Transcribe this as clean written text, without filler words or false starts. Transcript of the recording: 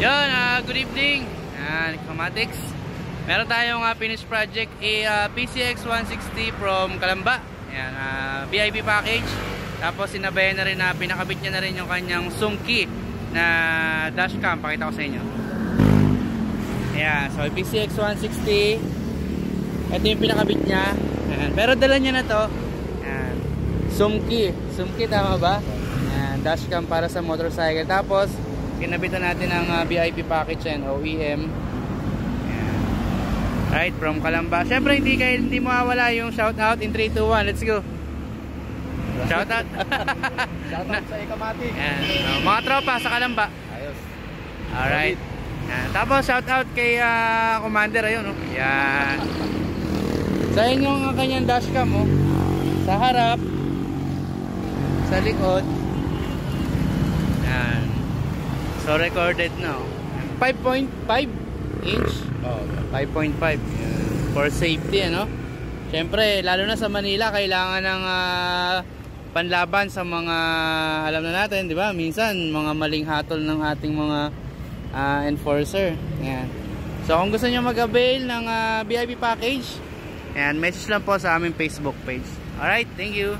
Yun, good evening. Kamatics. Meron tayong finished project, PCX 160 from Calamba. Yan, VIP package. Tapos sinabayan na rin na pinakabit niya na rin yung kanyang sungki na dashcam. Pakita ko sa inyo. Yan, so PCX 160. Ito yung pinakabit niya. Yan, pero dala niya na to. Yan, sungki. Sungki, tama ba? Yan, dashcam para sa motorcycle. Tapos kinabitan natin ang VIP package yan, OEM. Ayan. Right, from Calamba. Siyempre hindi mawawala yung shoutout in 3, 2, 1. Let's go. Shoutout. Shoutout sa Ikamati. Mga tropa sa Calamba. Ayos. Alright. Ayan. Tapos shoutout kay Commander. Ayun, oh. Yan. Sa inyong kanyang dashcam, oh. Sa harap, sa likod. Yan. So recorded na, 5.5 inch. Oh, 5.5 for safety, ano. Siyempre, lalo na sa Manila, kailangan ng panlaban sa mga, alam na natin, di ba? Minsan, mga maling hatol ng ating mga enforcer. Ayan. So kung gusto niyo mag-avail ng VIP package, ayan, message lang po sa aming Facebook page. Alright, thank you.